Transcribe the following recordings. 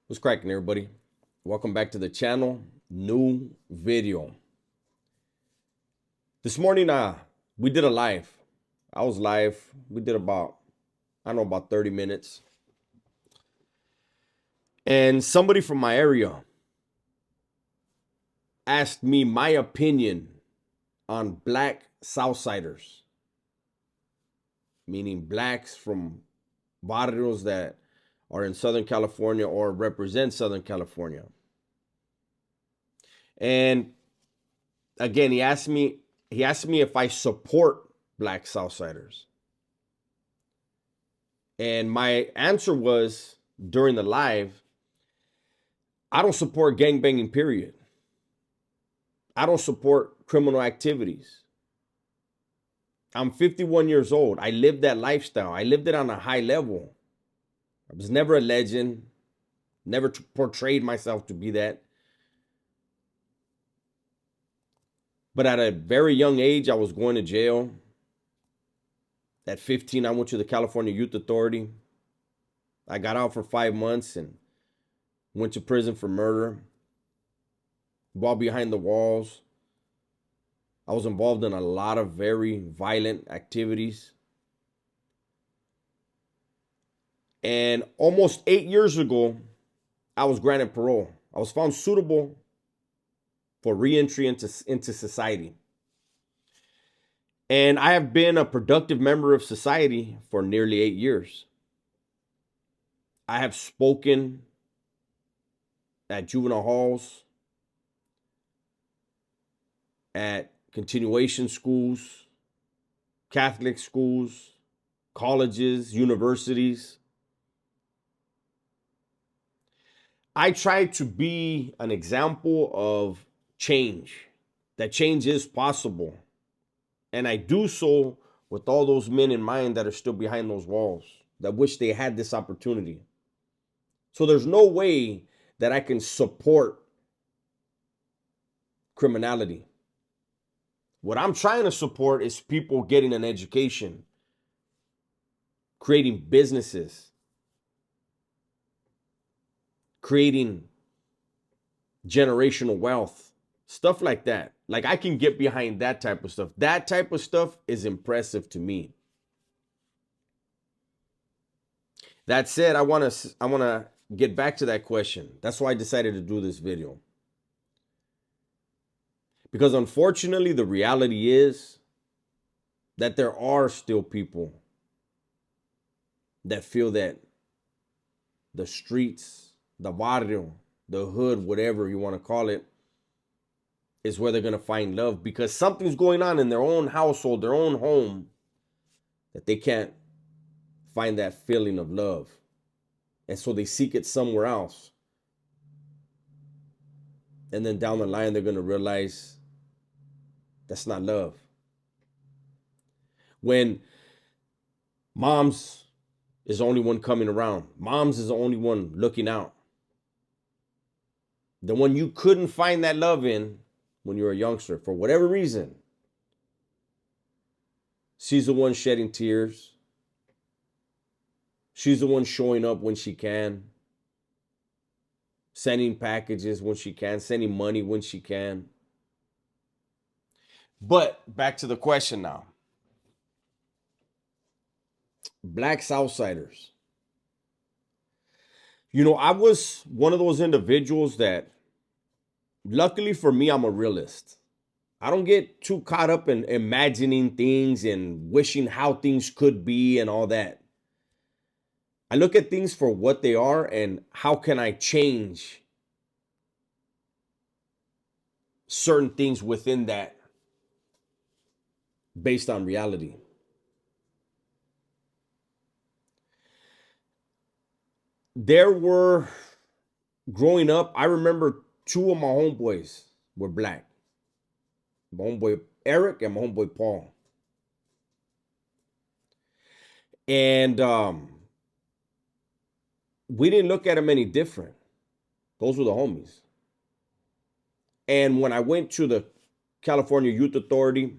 What's cracking, everybody? Welcome back to the channel. New video. This morning, we did a live. I was live. We did about 30 minutes. And somebody from my area asked me my opinion on black Southsiders, meaning blacks from barrios that are in Southern California or represent Southern California. And again, he asked me if I support black Southsiders. And my answer was during the live, I don't support gangbanging, period. I don't support criminal activities. I'm 51 years old. I lived that lifestyle. I lived it on a high level. I was never a legend, never portrayed myself to be that. But at a very young age, I was going to jail. At 15, I went to the California Youth Authority. I got out for 5 months and went to prison for murder. While behind the walls, I was involved in a lot of very violent activities. And almost 8 years ago, I was granted parole. I was found suitable for reentry into society. And I have been a productive member of society for nearly 8 years. I have spoken at juvenile halls, at continuation schools, Catholic schools, colleges, universities. I try to be an example of change, that change is possible. And I do so with all those men in mind that are still behind those walls, that wish they had this opportunity. So there's no way that I can support criminality. What I'm trying to support is people getting an education, creating businesses, creating generational wealth, stuff like that. Like, I can get behind that type of stuff. That type of stuff is impressive to me. That said, I want to get back to that question. That's why I decided to do this video. Because unfortunately, the reality is that there are still people that feel that the streets, the barrio, the hood, whatever you want to call it, is where they're going to find love, because something's going on in their own household, their own home, that they can't find that feeling of love. And so they seek it somewhere else. And then down the line, they're going to realize that's not love. When mom's is the only one coming around, mom's is the only one looking out, the one you couldn't find that love in when you were a youngster, for whatever reason, she's the one shedding tears. She's the one showing up when she can, sending packages when she can, sending money when she can. But back to the question now. Black Southsiders. You know, I was one of those individuals that, luckily for me, I'm a realist. I don't get too caught up in imagining things and wishing how things could be and all that. I look at things for what they are and how can I change certain things within that based on reality. There were, growing up, I remember two of my homeboys were black. My homeboy Eric and my homeboy Paul. And we didn't look at them any different. Those were the homies. And when I went to the California Youth Authority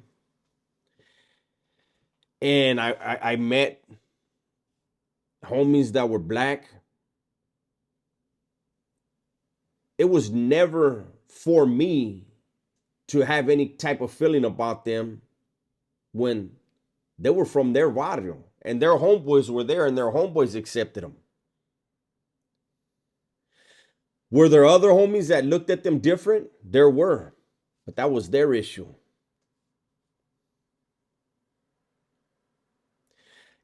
and I met homies that were black, it was never for me to have any type of feeling about them when they were from their barrio and their homeboys were there and their homeboys accepted them. Were there other homies that looked at them different? There were, but that was their issue.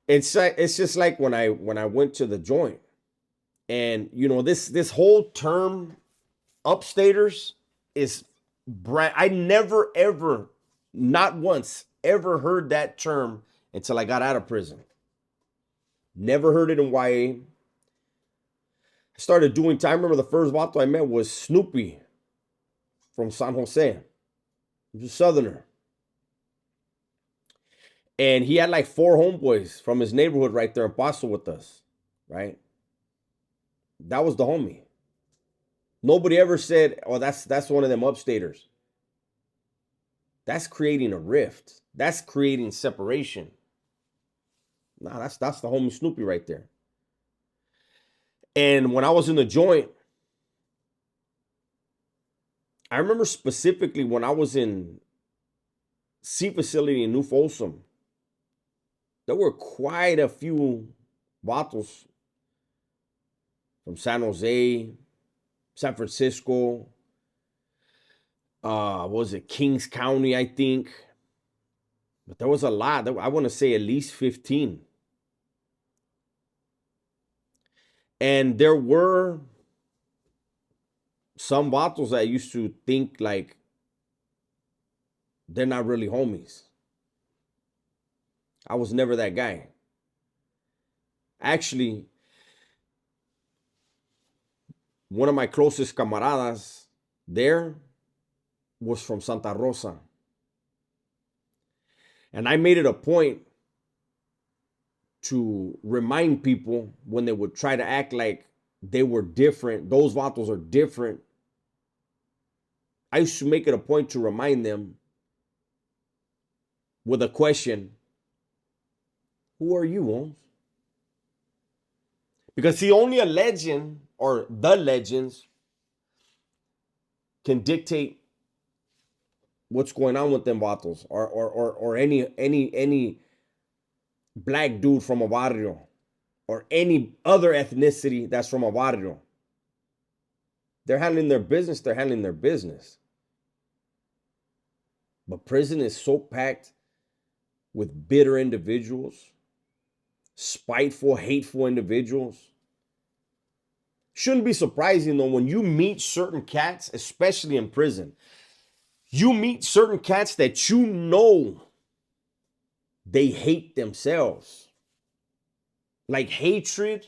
It's just like when I went to the joint, and you know this whole term upstaters is brand. I never ever, not once, ever heard that term until I got out of prison. Never heard it in YA. I started doing time. I remember the first vato I met was Snoopy from San Jose. He was a Southerner. And he had like 4 homeboys from his neighborhood right there in Paso with us, right? That was the homie. Nobody ever said, oh, that's one of them upstaters. That's creating a rift. That's creating separation. Nah, that's the homie Snoopy right there. And when I was in the joint, I remember specifically when I was in C facility in New Folsom, there were quite a few vatos from San Jose, San Francisco, what was it, Kings County, I think. But there was a lot. I want to say at least 15. And there were some vatos that used to think like they're not really homies. I was never that guy. Actually, one of my closest camaradas there was from Santa Rosa. And I made it a point to remind people when they would try to act like they were different, those vatos are different. I used to make it a point to remind them with a question, who are you, Holmes? Because see, only a legend or the legends can dictate what's going on with them vatos or any black dude from a barrio or any other ethnicity that's from a barrio. They're handling their business. They're handling their business. But prison is so packed with bitter individuals, spiteful, hateful individuals. Shouldn't be surprising though when you meet certain cats, especially in prison. You meet certain cats that you know they hate themselves. Like hatred,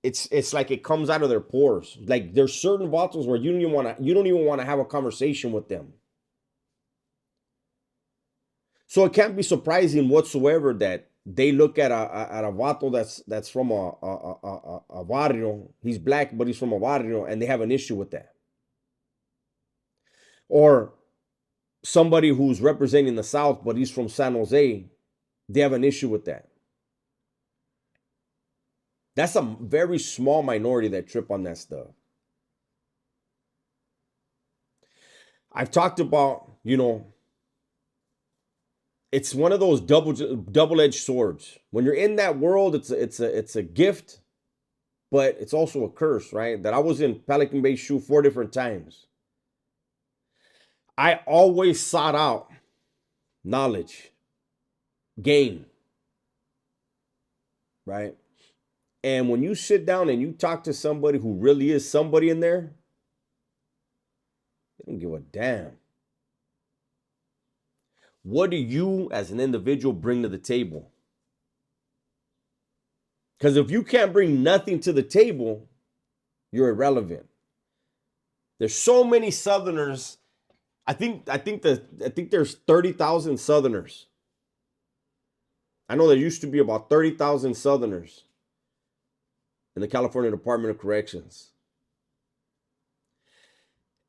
it's like it comes out of their pores. Like there's certain vatos where you don't even want to have a conversation with them. So it can't be surprising whatsoever that they look at a vato that's from a barrio. He's black, but he's from a barrio, and they have an issue with that. Or somebody who's representing the South, but he's from San Jose, they have an issue with that. That's a very small minority that trip on that stuff. I've talked about, it's one of those double-edged swords. When you're in that world, it's a gift, but it's also a curse, right? That I was in Pelican Bay Shoe 4 different times. I always sought out knowledge, gain, right? And when you sit down and you talk to somebody who really is somebody in there, they don't give a damn. What do you as an individual bring to the table? Because if you can't bring nothing to the table, you're irrelevant. There's so many Southerners. I think there's 30,000 Southerners. I know there used to be about 30,000 Southerners in the California Department of Corrections.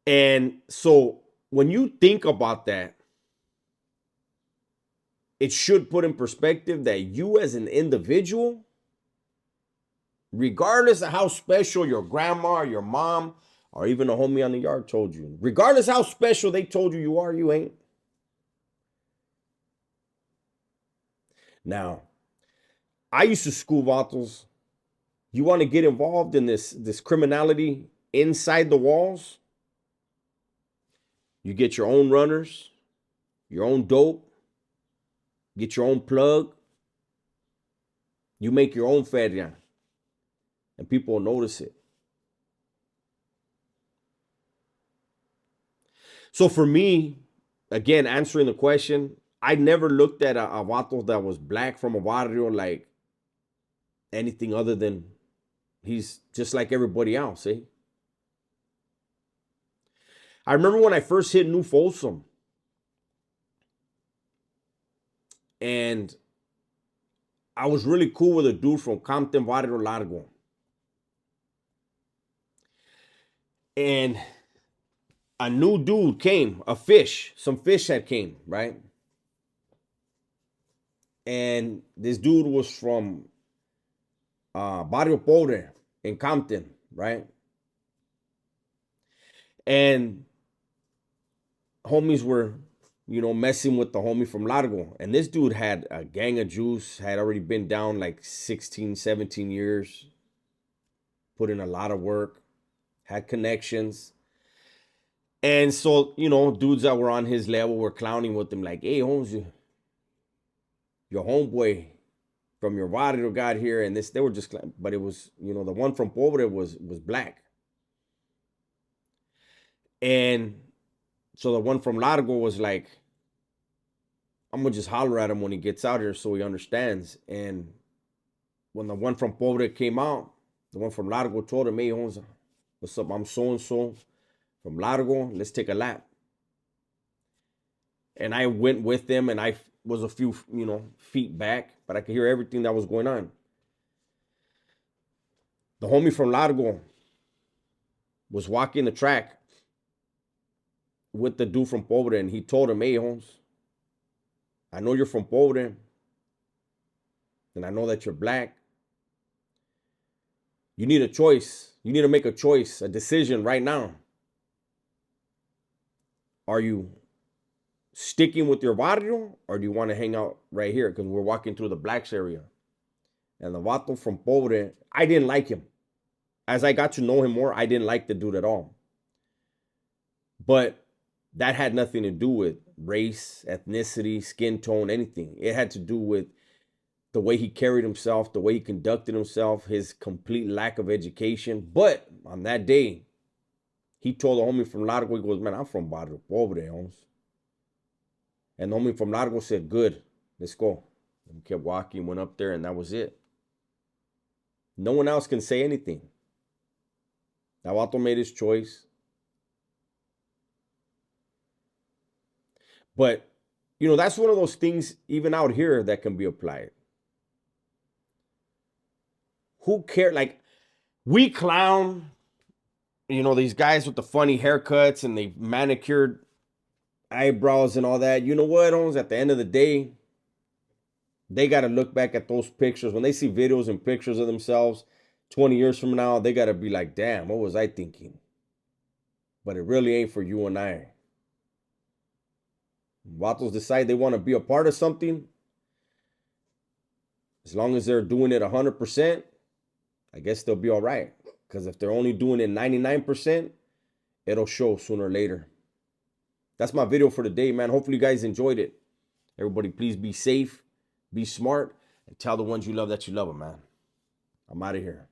And so when you think about that, it should put in perspective that you as an individual, regardless of how special your grandma or your mom or even a homie on the yard told you. Regardless how special they told you are, you ain't. Now, I used to school vatos. You want to get involved in this criminality inside the walls? You get your own runners, your own dope, get your own plug. You make your own feria, and people will notice it. So for me, again, answering the question, I never looked at a vato that was black from a barrio like anything other than he's just like everybody else, eh? I remember when I first hit New Folsom, and I was really cool with a dude from Compton, Barrio Largo. And a new dude came, some fish had came, right? And this dude was from Barrio Pobre in Compton, right? And homies were, messing with the homie from Largo. And this dude had a gang of juice, had already been down like 16, 17 years, put in a lot of work, had connections. And so, dudes that were on his level were clowning with him like, hey, Holmes, your homeboy from your barrio got here. And they were just, but it was, the one from Pobre was black. And so the one from Largo was like, I'm going to just holler at him when he gets out here so he understands. And when the one from Pobre came out, the one from Largo told him, hey, Holmes, what's up? I'm so-and-so from Largo. Let's take a lap. And I went with them, and I was a few, feet back, but I could hear everything that was going on. The homie from Largo was walking the track with the dude from Pobre, and he told him, hey, Holmes, I know you're from Pobre, and I know that you're black. You need a choice. You need to make a choice, a decision right now. Are you sticking with your barrio, or do you want to hang out right here? Because we're walking through the blacks area. And the vato from Pobre, I didn't like him. As I got to know him more, I didn't like the dude at all. But that had nothing to do with race, ethnicity, skin tone, anything. It had to do with the way he carried himself, the way he conducted himself, his complete lack of education. But on that day, he told the homie from Largo, he goes, man, I'm from Barrio Pobre, Holmes. And the homie from Largo said, good, let's go. And he kept walking, went up there, and that was it. No one else can say anything. That vato made his choice. But, that's one of those things, even out here, that can be applied. Who cares? Like, we clown, these guys with the funny haircuts and they manicured eyebrows and all that. You know what, Holmes? At the end of the day, they got to look back at those pictures. When they see videos and pictures of themselves 20 years from now, they got to be like, damn, what was I thinking? But it really ain't for you and I. Vatos decide they want to be a part of something. As long as they're doing it 100%, I guess they'll be all right. Because if they're only doing it 99%, it'll show sooner or later. That's my video for today, man. Hopefully you guys enjoyed it. Everybody, please be safe, be smart, and tell the ones you love that you love them, man. I'm out of here.